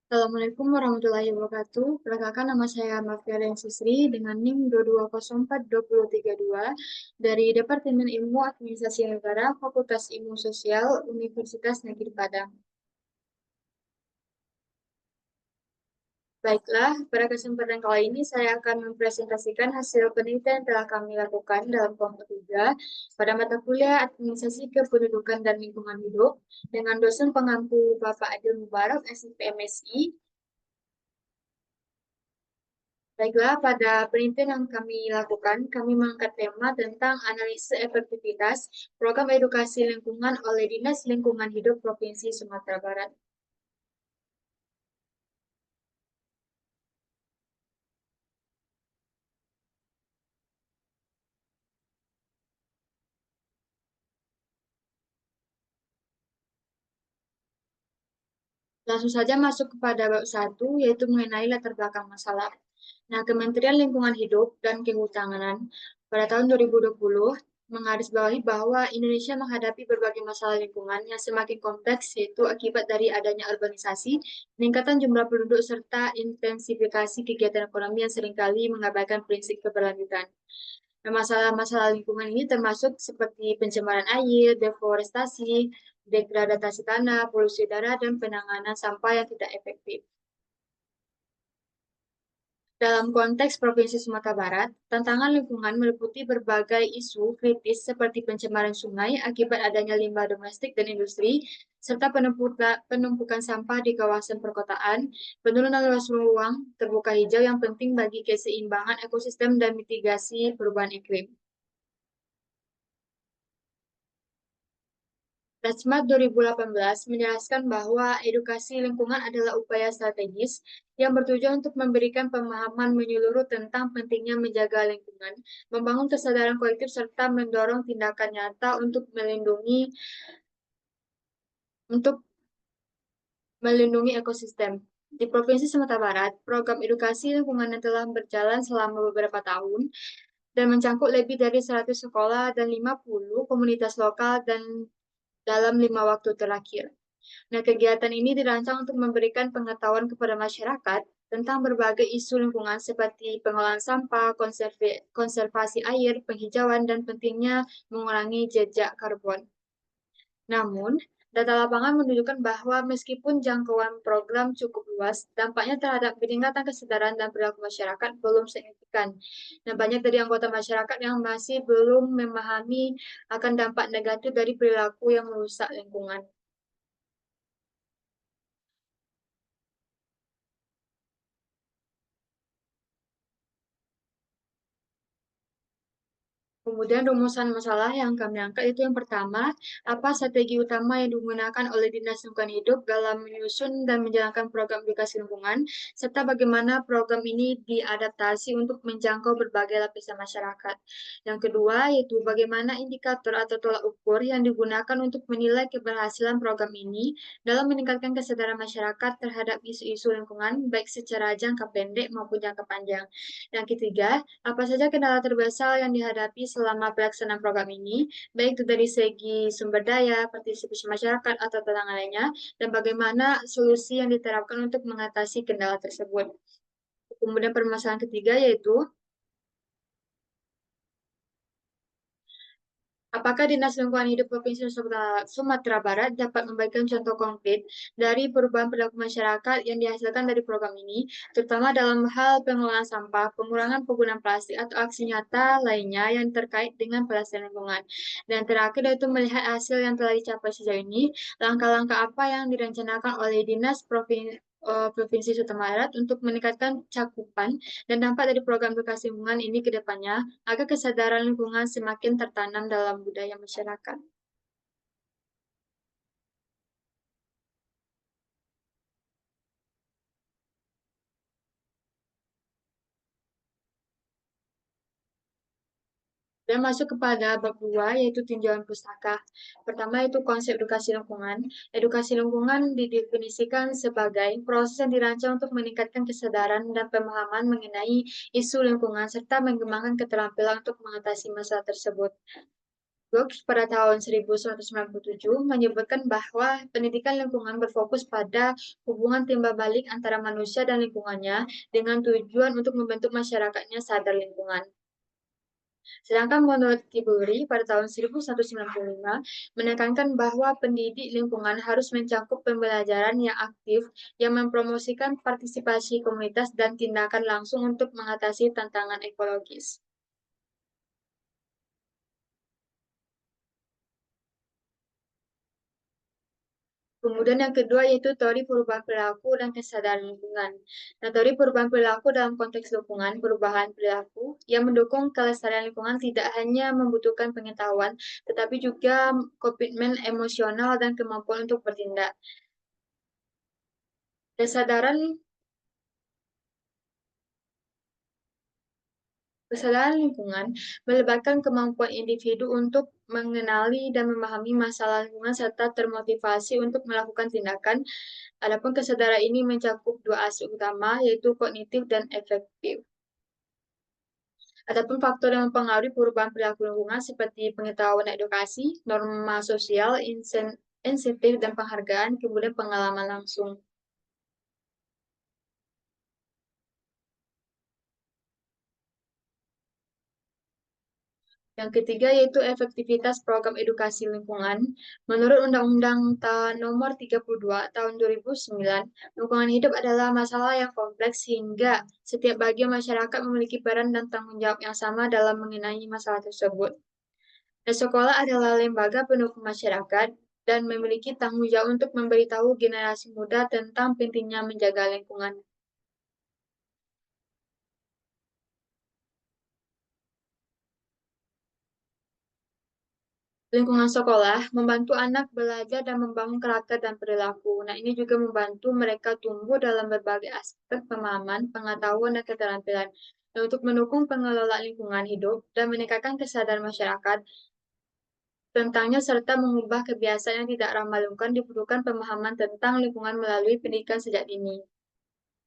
Assalamualaikum warahmatullahi wabarakatuh. Perkenalkan nama saya Mafiaden Sisri dengan NIM 2204232 dari Departemen Ilmu Administrasi Negara, Fakultas Ilmu Sosial, Universitas Negeri Padang. Baiklah, pada kesempatan kali ini saya akan mempresentasikan hasil penelitian yang telah kami lakukan dalam kelompok 3 pada mata kuliah Administrasi Kependudukan dan Lingkungan Hidup dengan dosen pengampu Bapak Adil Mubarak, SIP MSI. Baiklah, pada penelitian yang kami lakukan, kami mengangkat tema tentang analisis efektivitas program edukasi lingkungan oleh Dinas Lingkungan Hidup Provinsi Sumatera Barat. Langsung saja masuk kepada bab 1, yaitu mengenai latar belakang masalah. Nah, Kementerian Lingkungan Hidup dan Kehutanan pada tahun 2020 menggarisbawahi bahwa Indonesia menghadapi berbagai masalah lingkungan yang semakin kompleks, yaitu akibat dari adanya urbanisasi, peningkatan jumlah penduduk, serta intensifikasi kegiatan ekonomi yang seringkali mengabaikan prinsip keberlanjutan. Nah, masalah-masalah lingkungan ini termasuk seperti pencemaran air, deforestasi, degradasi tanah, polusi udara, dan penanganan sampah yang tidak efektif. Dalam konteks Provinsi Sumatera Barat, tantangan lingkungan meliputi berbagai isu kritis seperti pencemaran sungai akibat adanya limbah domestik dan industri, serta penumpukan sampah di kawasan perkotaan, penurunan luas ruang terbuka hijau yang penting bagi keseimbangan ekosistem dan mitigasi perubahan iklim. Rajmad 2018 menjelaskan bahwa edukasi lingkungan adalah upaya strategis yang bertujuan untuk memberikan pemahaman menyeluruh tentang pentingnya menjaga lingkungan, membangun kesadaran kolektif, serta mendorong tindakan nyata untuk melindungi ekosistem. Di Provinsi Sumatera Barat, program edukasi lingkungan yang telah berjalan selama beberapa tahun dan mencakup lebih dari 100 sekolah dan 50 komunitas lokal dan dalam 5 waktu terakhir. Nah, kegiatan ini dirancang untuk memberikan pengetahuan kepada masyarakat tentang berbagai isu lingkungan seperti pengolahan sampah, konservasi air, penghijauan, dan pentingnya mengurangi jejak karbon. Namun, data lapangan menunjukkan bahwa meskipun jangkauan program cukup luas, dampaknya terhadap peningkatan kesadaran dan perilaku masyarakat belum signifikan. Nah, banyak dari anggota masyarakat yang masih belum memahami akan dampak negatif dari perilaku yang merusak lingkungan. Kemudian rumusan masalah yang kami angkat itu yang pertama, apa strategi utama yang digunakan oleh Dinas Lingkungan Hidup dalam menyusun dan menjalankan program edukasi lingkungan, serta bagaimana program ini diadaptasi untuk menjangkau berbagai lapisan masyarakat. Yang kedua, yaitu bagaimana indikator atau tolak ukur yang digunakan untuk menilai keberhasilan program ini dalam meningkatkan kesadaran masyarakat terhadap isu-isu lingkungan, baik secara jangka pendek maupun jangka panjang. Yang ketiga, apa saja kendala terbesar yang dihadapi selama pelaksanaan program ini, baik itu dari segi sumber daya, partisipasi masyarakat, atau tantangan lainnya, dan bagaimana solusi yang diterapkan untuk mengatasi kendala tersebut. Kemudian permasalahan ketiga yaitu apakah Dinas Lingkungan Hidup Provinsi Sumatera Barat dapat memberikan contoh konkret dari perubahan perilaku masyarakat yang dihasilkan dari program ini, terutama dalam hal pengelolaan sampah, pengurangan penggunaan plastik, atau aksi nyata lainnya yang terkait dengan pelestarian lingkungan. Dan terakhir yaitu melihat hasil yang telah dicapai sejauh ini, langkah-langkah apa yang direncanakan oleh Dinas Provinsi Sumatera Barat untuk meningkatkan cakupan dan dampak dari program edukasi lingkungan ini ke depannya agar kesadaran lingkungan semakin tertanam dalam budaya masyarakat. Dan masuk kepada bab 2, yaitu tinjauan pustaka. Pertama, itu konsep edukasi lingkungan. Edukasi lingkungan didefinisikan sebagai proses yang dirancang untuk meningkatkan kesadaran dan pemahaman mengenai isu lingkungan, serta mengembangkan keterampilan untuk mengatasi masalah tersebut. Brooks pada tahun 1997 menyebutkan bahwa pendidikan lingkungan berfokus pada hubungan timbal balik antara manusia dan lingkungannya dengan tujuan untuk membentuk masyarakatnya sadar lingkungan. Sedangkan menurut Tiburi pada tahun 1995 menekankan bahwa pendidik lingkungan harus mencakup pembelajaran yang aktif yang mempromosikan partisipasi komunitas dan tindakan langsung untuk mengatasi tantangan ekologis. Kemudian yang kedua yaitu teori perubahan perilaku dan kesadaran lingkungan. Nah, teori perubahan perilaku dalam konteks lingkungan, perubahan perilaku yang mendukung kelestarian lingkungan tidak hanya membutuhkan pengetahuan, tetapi juga komitmen emosional dan kemampuan untuk bertindak. Kesadaran Kesadaran lingkungan melibatkan kemampuan individu untuk mengenali dan memahami masalah lingkungan serta termotivasi untuk melakukan tindakan. Adapun kesadaran ini mencakup dua aspek utama, yaitu kognitif dan efektif. Adapun faktor yang mempengaruhi perubahan perilaku lingkungan seperti pengetahuan dan edukasi, norma sosial, insentif dan penghargaan, kemudian pengalaman langsung. Yang ketiga yaitu efektivitas program edukasi lingkungan. Menurut Undang-Undang Nomor 32 Tahun 2009, lingkungan hidup adalah masalah yang kompleks sehingga setiap bagian masyarakat memiliki peran dan tanggung jawab yang sama dalam mengenai masalah tersebut. Dan sekolah adalah lembaga pendukung masyarakat dan memiliki tanggung jawab untuk memberitahu generasi muda tentang pentingnya menjaga lingkungan. Lingkungan sekolah membantu anak belajar dan membangun karakter dan perilaku. Nah, ini juga membantu mereka tumbuh dalam berbagai aspek pemahaman, pengetahuan, dan keterampilan. Dan untuk mendukung pengelolaan lingkungan hidup dan meningkatkan kesadaran masyarakat tentangnya serta mengubah kebiasaan yang tidak ramah lingkungan dibutuhkan pemahaman tentang lingkungan melalui pendidikan sejak dini.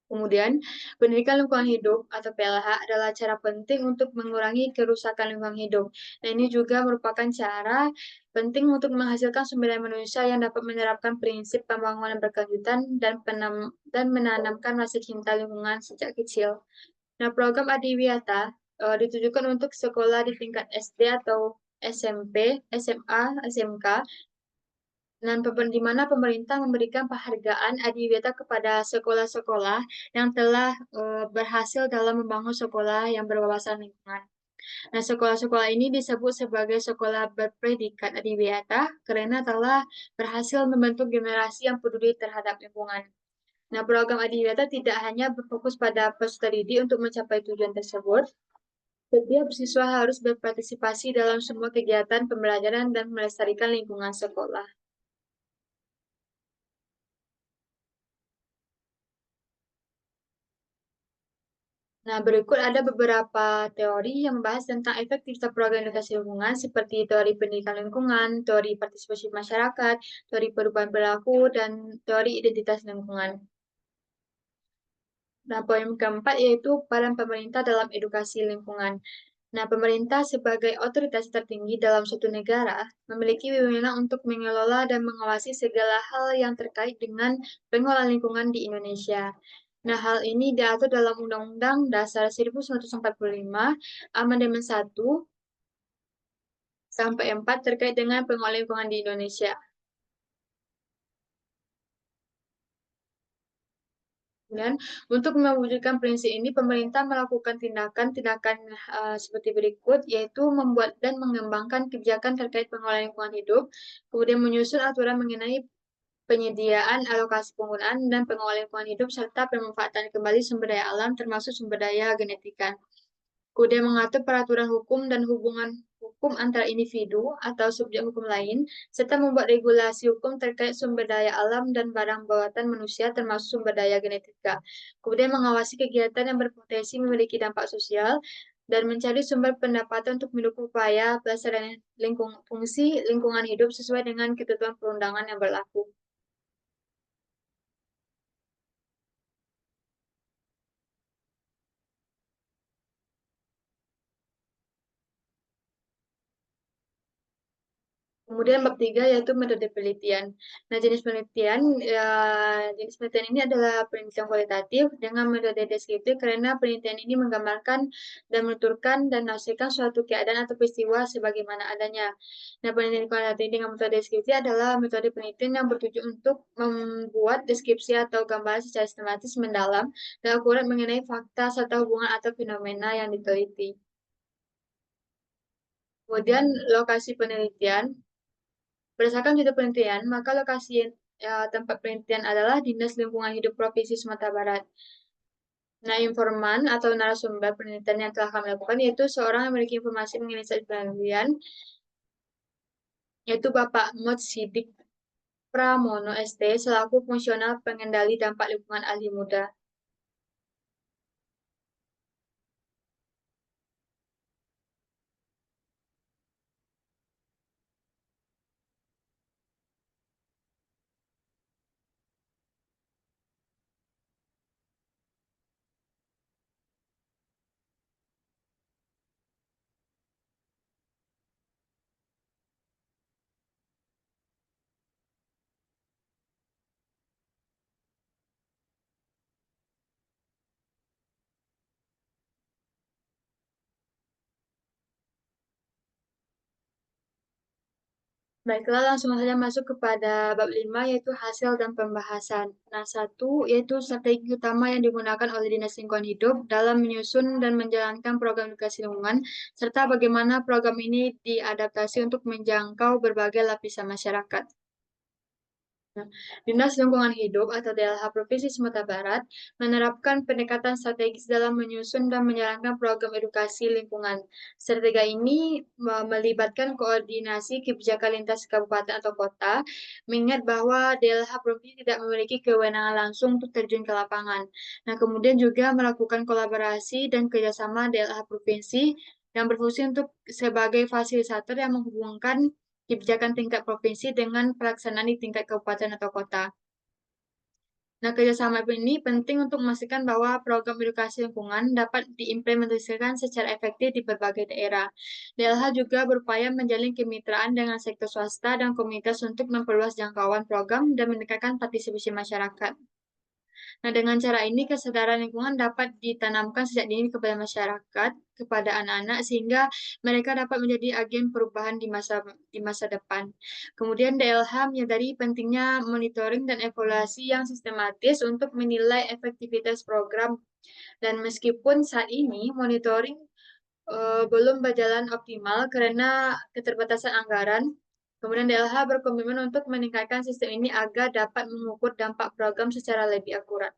Kemudian, pendidikan lingkungan hidup atau PLH adalah cara penting untuk mengurangi kerusakan lingkungan hidup. Nah, ini juga merupakan cara penting untuk menghasilkan sumber daya manusia yang dapat menerapkan prinsip pembangunan berkelanjutan dan menanamkan rasa cinta lingkungan sejak kecil. Nah, program Adiwiyata ditujukan untuk sekolah di tingkat SD atau SMP, SMA, SMK dan di mana pemerintah memberikan penghargaan adiwiyata kepada sekolah-sekolah yang telah berhasil dalam membangun sekolah yang berwawasan lingkungan. Nah, sekolah-sekolah ini disebut sebagai sekolah berpredikat adiwiyata karena telah berhasil membentuk generasi yang peduli terhadap lingkungan. Nah, program adiwiyata tidak hanya berfokus pada peserta didik untuk mencapai tujuan tersebut, setiap siswa harus berpartisipasi dalam semua kegiatan pembelajaran dan melestarikan lingkungan sekolah. Nah, berikut ada beberapa teori yang membahas tentang efektivitas program edukasi lingkungan seperti teori pendidikan lingkungan, teori partisipasi masyarakat, teori perubahan perilaku, dan teori identitas lingkungan. Nah, poin keempat yaitu peran pemerintah dalam edukasi lingkungan. Nah, pemerintah sebagai otoritas tertinggi dalam suatu negara memiliki wewenang untuk mengelola dan mengawasi segala hal yang terkait dengan pengelolaan lingkungan di Indonesia. Nah, hal ini diatur dalam Undang-Undang Dasar 1945, Amandemen 1 sampai 4 terkait dengan pengelolaan lingkungan di Indonesia. Dan untuk mewujudkan prinsip ini, pemerintah melakukan tindakan-tindakan seperti berikut, yaitu membuat dan mengembangkan kebijakan terkait pengelolaan lingkungan hidup, kemudian menyusun aturan mengenai penyediaan, alokasi penggunaan, dan pengelolaan lingkungan hidup, serta pemanfaatan kembali sumber daya alam, termasuk sumber daya genetika. Kemudian mengatur peraturan hukum dan hubungan hukum antara individu atau subjek hukum lain, serta membuat regulasi hukum terkait sumber daya alam dan barang buatan manusia termasuk sumber daya genetika. Kemudian mengawasi kegiatan yang berpotensi memiliki dampak sosial dan mencari sumber pendapatan untuk mendukung upaya pelestarian fungsi lingkungan hidup sesuai dengan ketentuan perundangan yang berlaku. Kemudian bab 3 yaitu metode penelitian. Nah, jenis penelitian ini adalah penelitian kualitatif dengan metode deskriptif karena penelitian ini menggambarkan dan menuturkan dan menafsirkan suatu keadaan atau peristiwa sebagaimana adanya. Nah, penelitian kualitatif dengan metode deskriptif adalah metode penelitian yang bertujuan untuk membuat deskripsi atau gambaran secara sistematis mendalam dan akurat mengenai fakta serta hubungan atau fenomena yang diteliti. Kemudian lokasi penelitian. Berdasarkan judul penelitian, maka lokasi tempat penelitian adalah Dinas Lingkungan Hidup Provinsi Sumatera Barat. Nah, informan atau narasumber penelitian yang telah kami lakukan yaitu seorang yang memiliki informasi mengenai sains penelitian, yaitu Bapak Mod Sidik Pramono ST selaku fungsional pengendali dampak lingkungan ahli muda. Baiklah, langsung saja masuk kepada bab 5 yaitu hasil dan pembahasan. Nah, satu yaitu strategi utama yang digunakan oleh Dinas Lingkungan Hidup dalam menyusun dan menjalankan program edukasi lingkungan, serta bagaimana program ini diadaptasi untuk menjangkau berbagai lapisan masyarakat. Nah, Dinas Lingkungan Hidup atau DLH Provinsi Sumatera Barat menerapkan pendekatan strategis dalam menyusun dan menjalankan program edukasi lingkungan. Strategi ini melibatkan koordinasi kebijakan lintas kabupaten atau kota, mengingat bahwa DLH Provinsi tidak memiliki kewenangan langsung untuk terjun ke lapangan. Nah, kemudian juga melakukan kolaborasi dan kerjasama DLH Provinsi yang berfungsi untuk sebagai fasilitator yang menghubungkan kebijakan tingkat provinsi dengan pelaksanaan di tingkat kabupaten atau kota. Nah, kerjasama ini penting untuk memastikan bahwa program edukasi lingkungan dapat diimplementasikan secara efektif di berbagai daerah. DLH juga berupaya menjalin kemitraan dengan sektor swasta dan komunitas untuk memperluas jangkauan program dan meningkatkan partisipasi masyarakat. Nah, dengan cara ini kesadaran lingkungan dapat ditanamkan sejak dini kepada masyarakat, kepada anak-anak sehingga mereka dapat menjadi agen perubahan di masa depan. Kemudian DLH menyadari pentingnya monitoring dan evaluasi yang sistematis untuk menilai efektivitas program dan meskipun saat ini monitoring belum berjalan optimal karena keterbatasan anggaran. Kemudian DLH berkomitmen untuk meningkatkan sistem ini agar dapat mengukur dampak program secara lebih akurat.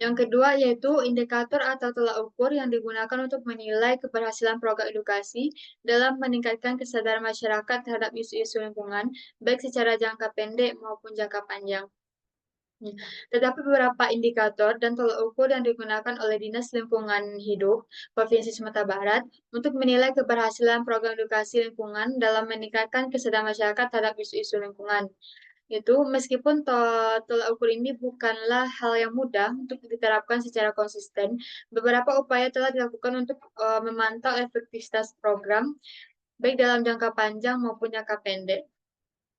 Yang kedua yaitu indikator atau tolak ukur yang digunakan untuk menilai keberhasilan program edukasi dalam meningkatkan kesadaran masyarakat terhadap isu-isu lingkungan, baik secara jangka pendek maupun jangka panjang. Tetapi beberapa indikator dan tolak ukur yang digunakan oleh Dinas Lingkungan Hidup Provinsi Sumatera Barat untuk menilai keberhasilan program edukasi lingkungan dalam meningkatkan kesadaran masyarakat terhadap isu-isu lingkungan. Itu meskipun tolak ukur ini bukanlah hal yang mudah untuk diterapkan secara konsisten, beberapa upaya telah dilakukan untuk memantau efektivitas program, baik dalam jangka panjang maupun jangka pendek.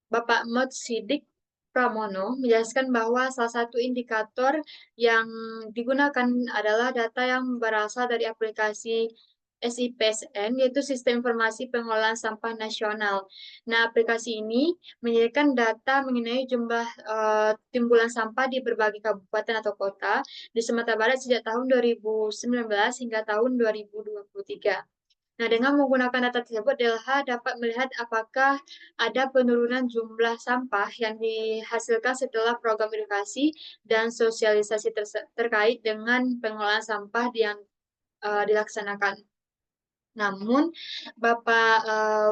Bapak Mod Sidik Pramono menjelaskan bahwa salah satu indikator yang digunakan adalah data yang berasal dari aplikasi SIPSN, yaitu Sistem Informasi Pengelolaan Sampah Nasional. Nah, aplikasi ini menyediakan data mengenai jumlah timbulan sampah di berbagai kabupaten atau kota di Sumatera Barat sejak tahun 2019 hingga tahun 2023. Nah, dengan menggunakan data tersebut, DLH dapat melihat apakah ada penurunan jumlah sampah yang dihasilkan setelah program edukasi dan sosialisasi terkait dengan pengelolaan sampah yang dilaksanakan. Namun, Bapak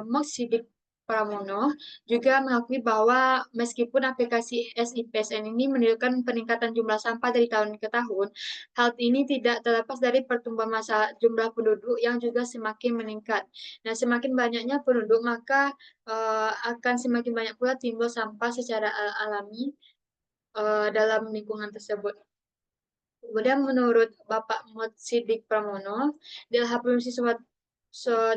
Mok Sidik Pramono juga mengakui bahwa meskipun aplikasi SIPSN ini menunjukkan peningkatan jumlah sampah dari tahun ke tahun, hal ini tidak terlepas dari pertumbuhan masa jumlah penduduk yang juga semakin meningkat. Nah, semakin banyaknya penduduk, maka akan semakin banyak pula timbul sampah secara alami dalam lingkungan tersebut. Kemudian menurut Bapak Mod Sidik Pramono, DLH Provinsi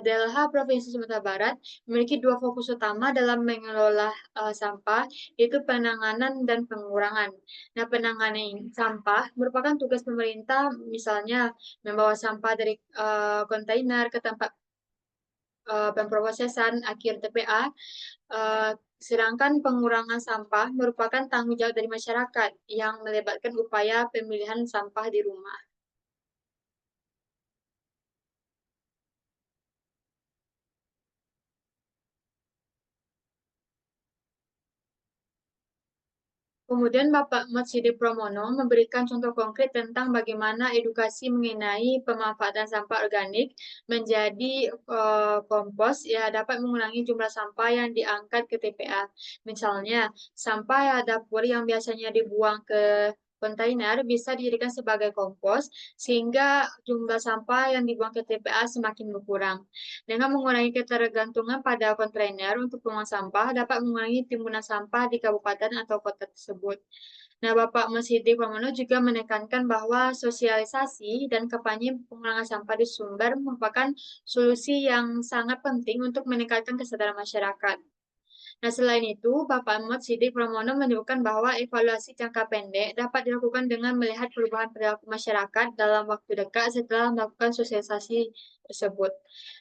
DLH Provinsi Sumatera Barat memiliki dua fokus utama dalam mengelola sampah, yaitu penanganan dan pengurangan. Nah, penanganan sampah merupakan tugas pemerintah, misalnya membawa sampah dari kontainer ke tempat pemrosesan akhir TPA. eh, Sedangkan pengurangan sampah merupakan tanggung jawab dari masyarakat yang melibatkan upaya pemilihan sampah di rumah. Kemudian Bapak Matsidi Pramono memberikan contoh konkret tentang bagaimana edukasi mengenai pemanfaatan sampah organik menjadi kompos ya dapat mengurangi jumlah sampah yang diangkat ke TPA. Misalnya, sampah dapur yang biasanya dibuang ke kontainer bisa dijadikan sebagai kompos sehingga jumlah sampah yang dibuang ke TPA semakin berkurang. Dengan mengurangi ketergantungan pada kontainer untuk pembuangan sampah dapat mengurangi timbunan sampah di kabupaten atau kota tersebut. Nah, Bapak Masidi Pramono juga menekankan bahwa sosialisasi dan kampanye pengurangan sampah di sumber merupakan solusi yang sangat penting untuk meningkatkan kesadaran masyarakat. Nah, selain itu, Bapak Ahmad Siddiq Pramono menyebutkan bahwa evaluasi jangka pendek dapat dilakukan dengan melihat perubahan perilaku masyarakat dalam waktu dekat setelah melakukan sosialisasi tersebut.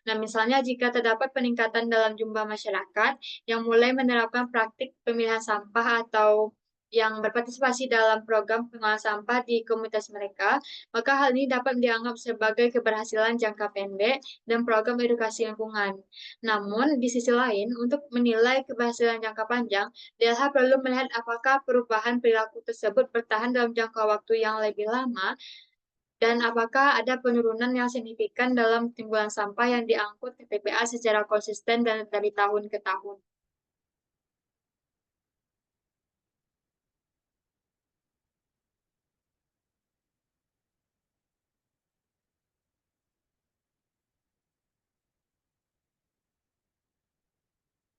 Nah, misalnya jika terdapat peningkatan dalam jumlah masyarakat yang mulai menerapkan praktik pemilihan sampah atau yang berpartisipasi dalam program pengolahan sampah di komunitas mereka, maka hal ini dapat dianggap sebagai keberhasilan jangka pendek dan program edukasi lingkungan. Namun, di sisi lain, untuk menilai keberhasilan jangka panjang, DLH perlu melihat apakah perubahan perilaku tersebut bertahan dalam jangka waktu yang lebih lama dan apakah ada penurunan yang signifikan dalam timbulan sampah yang diangkut ke TPA secara konsisten dan dari tahun ke tahun.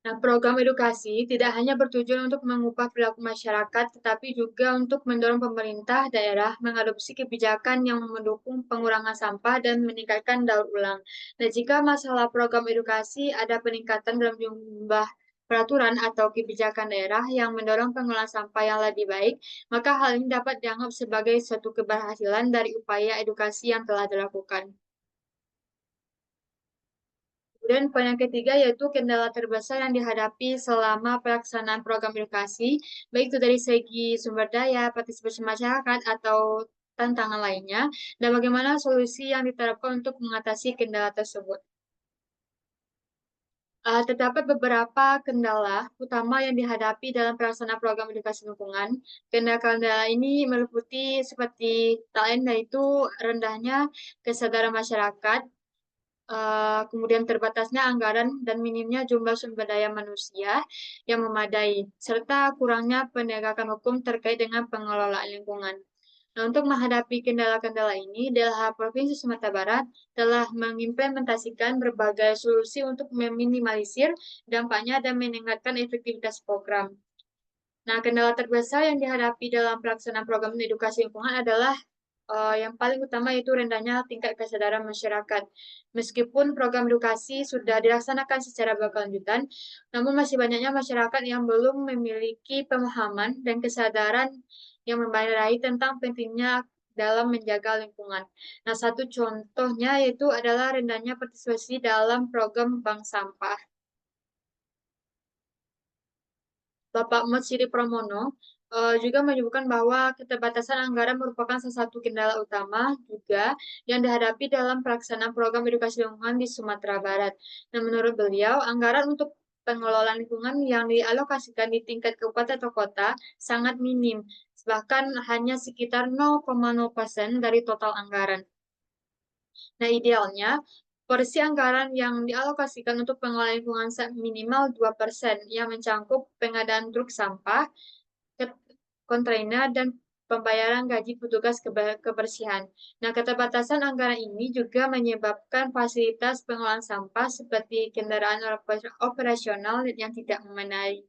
Nah, program edukasi tidak hanya bertujuan untuk mengubah perilaku masyarakat, tetapi juga untuk mendorong pemerintah daerah mengadopsi kebijakan yang mendukung pengurangan sampah dan meningkatkan daur ulang. Nah, jika masalah program edukasi ada peningkatan dalam jumlah peraturan atau kebijakan daerah yang mendorong pengolahan sampah yang lebih baik, maka hal ini dapat dianggap sebagai suatu keberhasilan dari upaya edukasi yang telah dilakukan. Kemudian poin yang ketiga yaitu kendala terbesar yang dihadapi selama pelaksanaan program edukasi, baik itu dari segi sumber daya, partisipasi masyarakat, atau tantangan lainnya, dan bagaimana solusi yang diterapkan untuk mengatasi kendala tersebut. Terdapat beberapa kendala utama yang dihadapi dalam pelaksanaan program edukasi lingkungan. Kendala-kendala ini meliputi seperti tak lain yaitu rendahnya kesadaran masyarakat, kemudian terbatasnya anggaran dan minimnya jumlah sumber daya manusia yang memadai, serta kurangnya penegakan hukum terkait dengan pengelolaan lingkungan. Nah, untuk menghadapi kendala-kendala ini, DLH Provinsi Sumatera Barat telah mengimplementasikan berbagai solusi untuk meminimalisir dampaknya dan meningkatkan efektivitas program. Nah, kendala terbesar yang dihadapi dalam pelaksanaan program edukasi lingkungan adalah yang paling utama yaitu rendahnya tingkat kesadaran masyarakat. Meskipun program edukasi sudah dilaksanakan secara berkelanjutan, namun masih banyaknya masyarakat yang belum memiliki pemahaman dan kesadaran yang memadai tentang pentingnya dalam menjaga lingkungan. Nah, satu contohnya yaitu adalah rendahnya partisipasi dalam program bank sampah. Bapak Matsiri Pramono juga menyebutkan bahwa keterbatasan anggaran merupakan salah satu kendala utama juga yang dihadapi dalam pelaksanaan program edukasi lingkungan di Sumatera Barat. Nah, menurut beliau, anggaran untuk pengelolaan lingkungan yang dialokasikan di tingkat kabupaten atau kota sangat minim, bahkan hanya sekitar 0,0% dari total anggaran. Nah, idealnya, porsi anggaran yang dialokasikan untuk pengelolaan lingkungan minimal 2% yang mencakup pengadaan truk sampah, kontainer, dan pembayaran gaji petugas kebersihan. Nah, keterbatasan anggaran ini juga menyebabkan fasilitas pengolahan sampah seperti kendaraan operasional yang tidak memadai.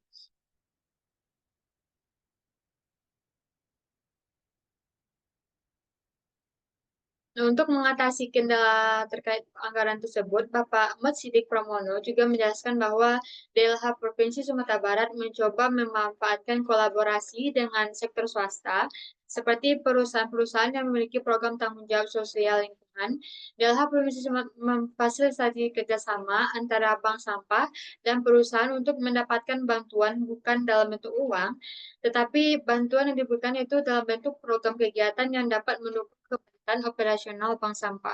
Nah, untuk mengatasi kendala terkait anggaran tersebut, Bapak Ahmad Siddiq Pramono juga menjelaskan bahwa DLH Provinsi Sumatera Barat mencoba memanfaatkan kolaborasi dengan sektor swasta, seperti perusahaan-perusahaan yang memiliki program tanggung jawab sosial lingkungan. DLH Provinsi Sumatera memfasilitasi kerjasama antara bank sampah dan perusahaan untuk mendapatkan bantuan bukan dalam bentuk uang, tetapi bantuan yang diberikan itu dalam bentuk program kegiatan yang dapat mendukung dan operasional bank sampah.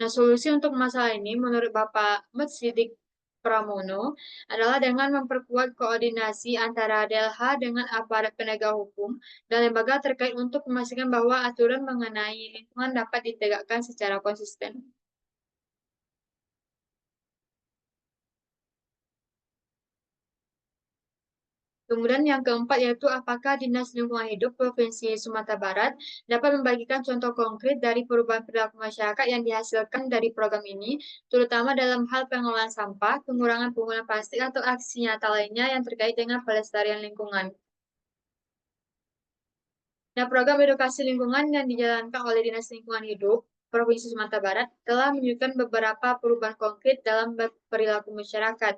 Nah, solusi untuk masalah ini menurut Bapak Ahmad Siddiq Pramono adalah dengan memperkuat koordinasi antara DLH dengan aparat penegak hukum dan lembaga terkait untuk memastikan bahwa aturan mengenai lingkungan dapat ditegakkan secara konsisten. Kemudian yang keempat yaitu apakah Dinas Lingkungan Hidup Provinsi Sumatera Barat dapat membagikan contoh konkret dari perubahan perilaku masyarakat yang dihasilkan dari program ini, terutama dalam hal pengelolaan sampah, pengurangan penggunaan plastik, atau aksi nyata lainnya yang terkait dengan pelestarian lingkungan. Nah, program edukasi lingkungan yang dijalankan oleh Dinas Lingkungan Hidup Provinsi Sumatera Barat telah menunjukkan beberapa perubahan konkret dalam perilaku masyarakat,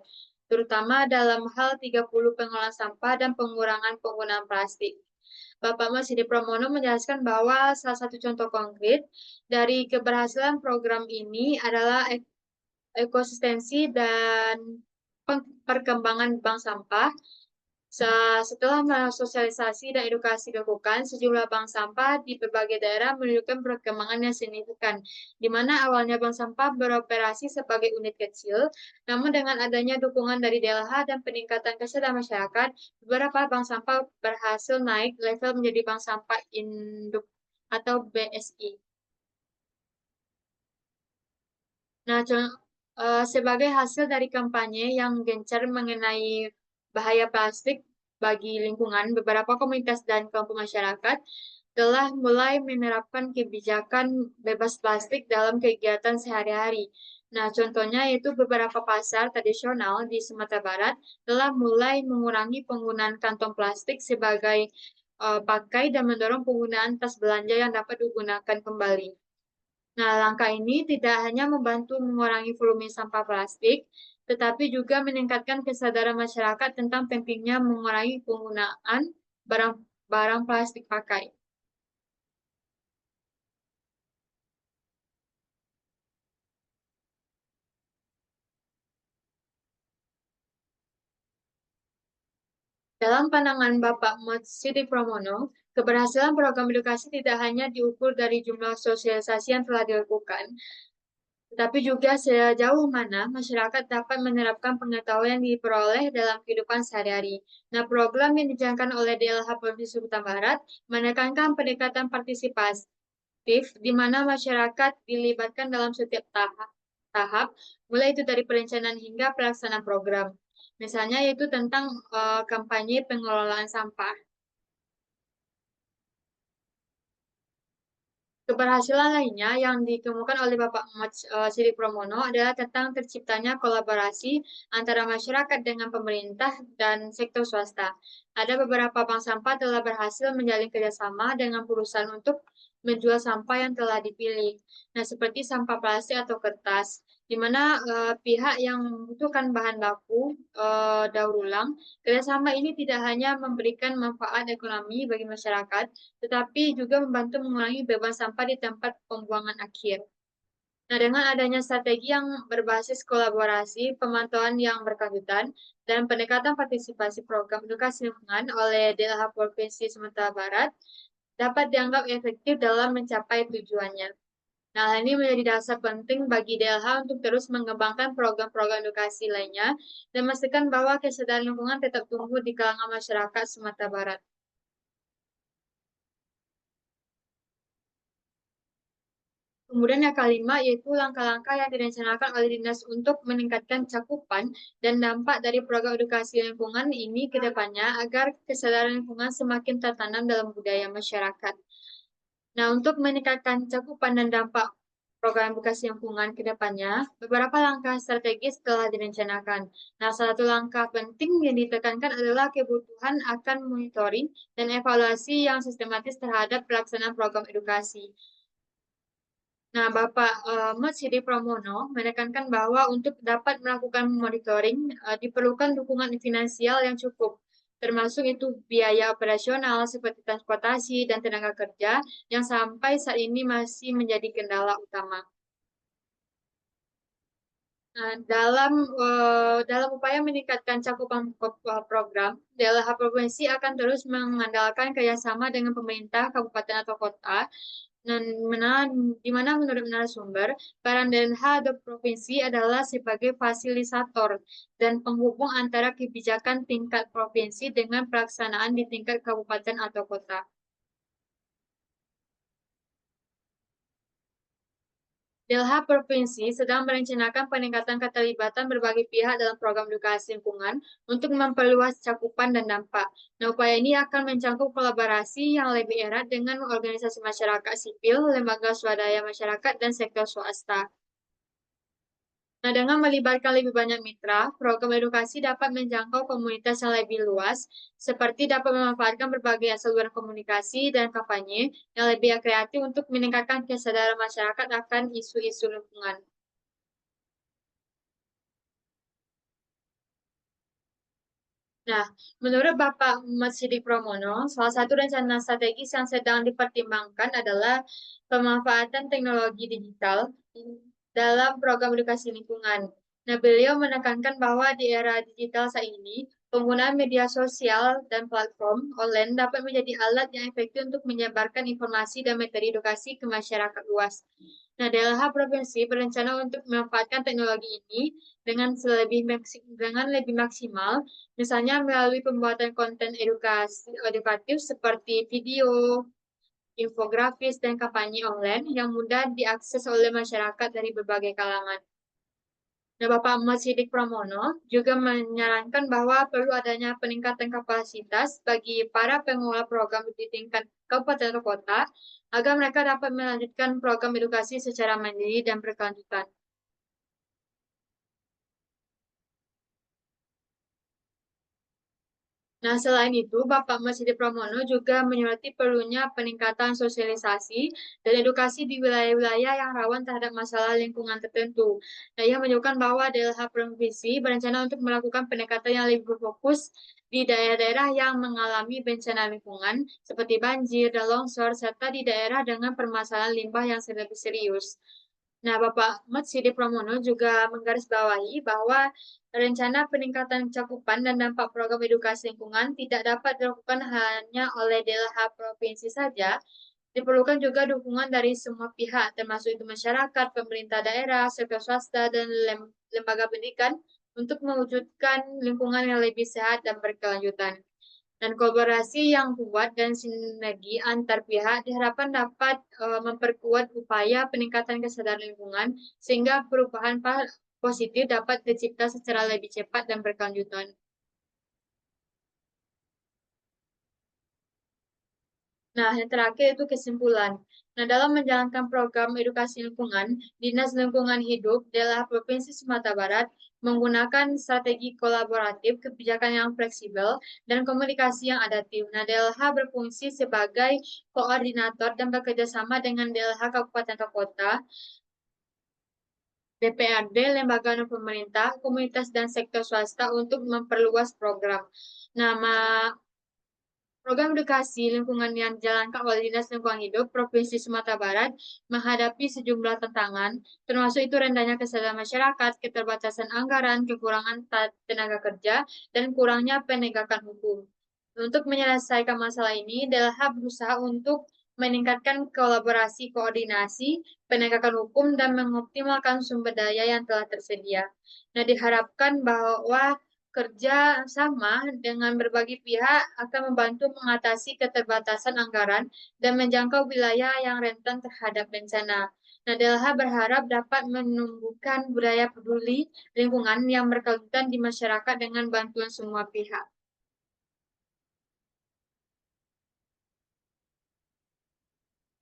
terutama dalam hal 30 pengolahan sampah dan pengurangan penggunaan plastik. Bapak Mas Hidi Pramono menjelaskan bahwa salah satu contoh konkret dari keberhasilan program ini adalah ekosistensi dan perkembangan bank sampah. Setelah sosialisasi dan edukasi dilakukan, sejumlah bank sampah di berbagai daerah menunjukkan perkembangan yang signifikan, di mana awalnya bank sampah beroperasi sebagai unit kecil, namun dengan adanya dukungan dari DLH dan peningkatan kesadaran masyarakat, beberapa bank sampah berhasil naik level menjadi bank sampah induk atau BSI. Nah, sebagai hasil dari kampanye yang gencar mengenai bahaya plastik bagi lingkungan, beberapa komunitas dan kelompok masyarakat telah mulai menerapkan kebijakan bebas plastik dalam kegiatan sehari-hari. Nah, contohnya yaitu beberapa pasar tradisional di Sumatera Barat telah mulai mengurangi penggunaan kantong plastik sebagai pakai dan mendorong penggunaan tas belanja yang dapat digunakan kembali. Nah, langkah ini tidak hanya membantu mengurangi volume sampah plastik, tetapi juga meningkatkan kesadaran masyarakat tentang pentingnya mengurangi penggunaan barang-barang plastik pakai. Dalam pandangan Bapak Siti Pramono, keberhasilan program edukasi tidak hanya diukur dari jumlah sosialisasi yang telah dilakukan, tetapi juga sejauh mana masyarakat dapat menerapkan pengetahuan yang diperoleh dalam kehidupan sehari-hari. Nah, program yang dijalankan oleh DLH Provinsi Sumatera Barat menekankan pendekatan partisipatif di mana masyarakat dilibatkan dalam setiap tahap, mulai itu dari perencanaan hingga pelaksanaan program. Misalnya yaitu tentang kampanye pengelolaan sampah. Keberhasilan lainnya yang ditemukan oleh Bapak Ahmad Sidik Pramono adalah tentang terciptanya kolaborasi antara masyarakat dengan pemerintah dan sektor swasta. Ada beberapa bank sampah telah berhasil menjalin kerjasama dengan perusahaan untuk menjual sampah yang telah dipilih. Nah, seperti sampah plastik atau kertas, di mana pihak yang membutuhkan bahan baku daur ulang. Kerjasama ini tidak hanya memberikan manfaat ekonomi bagi masyarakat, tetapi juga membantu mengurangi beban sampah di tempat pembuangan akhir. Nah, dengan adanya strategi yang berbasis kolaborasi, pemantauan yang berkelanjutan, dan pendekatan partisipasi program edukasi lingkungan oleh DLH Provinsi Sumatera Barat, dapat dianggap efektif dalam mencapai tujuannya. Nah, hal ini menjadi dasar penting bagi DLH untuk terus mengembangkan program-program edukasi lainnya dan memastikan bahwa kesadaran lingkungan tetap tumbuh di kalangan masyarakat Sumatera Barat. Kemudian yang kelima yaitu langkah-langkah yang direncanakan oleh dinas untuk meningkatkan cakupan dan dampak dari program edukasi lingkungan ini ke depannya agar kesadaran lingkungan semakin tertanam dalam budaya masyarakat. Nah, untuk meningkatkan cakupan dan dampak program edukasi lingkungan ke depannya, beberapa langkah strategis telah direncanakan. Nah, salah satu langkah penting yang ditekankan adalah kebutuhan akan monitoring dan evaluasi yang sistematis terhadap pelaksanaan program edukasi. Nah, Bapak Ahmad Sidik Pramono menekankan bahwa untuk dapat melakukan monitoring diperlukan dukungan finansial yang cukup, termasuk itu biaya operasional seperti transportasi dan tenaga kerja yang sampai saat ini masih menjadi kendala utama. Nah, dalam upaya meningkatkan cakupan program, DLH Provinsi akan terus mengandalkan kerjasama dengan pemerintah kabupaten atau kota, dan di mana menurut narasumber, peran DLH atau provinsi adalah sebagai fasilitator dan penghubung antara kebijakan tingkat provinsi dengan pelaksanaan di tingkat kabupaten atau kota. DLH Provinsi sedang merencanakan peningkatan keterlibatan berbagai pihak dalam program edukasi lingkungan untuk memperluas cakupan dan dampak. Nah, upaya ini akan mencakup kolaborasi yang lebih erat dengan organisasi masyarakat sipil, lembaga swadaya masyarakat, dan sektor swasta. Nah, dengan melibatkan lebih banyak mitra, program edukasi dapat menjangkau komunitas yang lebih luas, seperti dapat memanfaatkan berbagai saluran komunikasi dan kampanye yang lebih kreatif untuk meningkatkan kesadaran masyarakat akan isu-isu lingkungan. Nah, menurut Bapak Ahmad Sidik Pramono, salah satu rencana strategis yang sedang dipertimbangkan adalah pemanfaatan teknologi digital dalam program edukasi lingkungan. Nah, beliau menekankan bahwa di era digital saat ini, penggunaan media sosial dan platform online dapat menjadi alat yang efektif untuk menyebarkan informasi dan materi edukasi ke masyarakat luas. Nah, DLH Provinsi berencana untuk memanfaatkan teknologi ini dengan lebih maksimal, misalnya melalui pembuatan konten edukatif seperti video, infografis, dan kampanye online yang mudah diakses oleh masyarakat dari berbagai kalangan. Nah, Bapak Ahmad Sidik Pramono juga menyarankan bahwa perlu adanya peningkatan kapasitas bagi para pengelola program di tingkat kabupaten atau kota agar mereka dapat melanjutkan program edukasi secara mandiri dan berkelanjutan. Nah, selain itu, Bapak Masidi Pramono juga menyoroti perlunya peningkatan sosialisasi dan edukasi di wilayah-wilayah yang rawan terhadap masalah lingkungan tertentu. Nah, ia menunjukkan bahwa DLH Provinsi berencana untuk melakukan pendekatan yang lebih berfokus di daerah-daerah yang mengalami bencana lingkungan, seperti banjir dan longsor, serta di daerah dengan permasalahan limbah yang lebih serius. Nah, Bapak Ahmad Sidi Pramono juga menggarisbawahi bahwa rencana peningkatan cakupan dan dampak program edukasi lingkungan tidak dapat dilakukan hanya oleh DLH provinsi saja, diperlukan juga dukungan dari semua pihak, termasuk itu masyarakat, pemerintah daerah, sektor swasta, dan lembaga pendidikan untuk mewujudkan lingkungan yang lebih sehat dan berkelanjutan. Dan kolaborasi yang kuat dan sinergi antar pihak diharapkan dapat memperkuat upaya peningkatan kesadaran lingkungan sehingga perubahan positif dapat tercipta secara lebih cepat dan berkelanjutan. Nah, yang terakhir itu kesimpulan. Nah, dalam menjalankan program edukasi lingkungan, Dinas Lingkungan Hidup daerah Provinsi Sumatera Barat menggunakan strategi kolaboratif, kebijakan yang fleksibel, dan komunikasi yang adaptif. Nah, DLH berfungsi sebagai koordinator dan bekerja sama dengan DLH Kabupaten atau Kota, DPRD, lembaga non pemerintah, komunitas, dan sektor swasta untuk memperluas program. Nama Program edukasi lingkungan yang dijalankan oleh Dinas Lingkungan Hidup Provinsi Sumatera Barat menghadapi sejumlah tantangan, termasuk itu rendahnya kesadaran masyarakat, keterbatasan anggaran, kekurangan tenaga kerja, dan kurangnya penegakan hukum. Untuk menyelesaikan masalah ini, DLH berusaha untuk meningkatkan kolaborasi koordinasi, penegakan hukum, dan mengoptimalkan sumber daya yang telah tersedia. Nah, diharapkan bahwa kerja sama dengan berbagai pihak akan membantu mengatasi keterbatasan anggaran dan menjangkau wilayah yang rentan terhadap bencana. Nah, DLH berharap dapat menumbuhkan budaya peduli lingkungan yang berkelanjutan di masyarakat dengan bantuan semua pihak.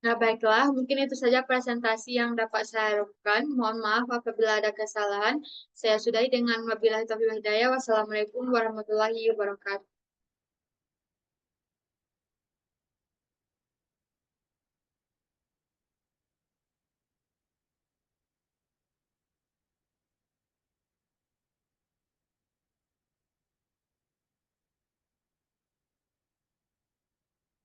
Nah, baiklah, mungkin itu saja presentasi yang dapat saya lakukan. Mohon maaf apabila ada kesalahan. Saya sudahi dengan wabillahi taufiq wal hidayah. Wassalamualaikum warahmatullahi wabarakatuh.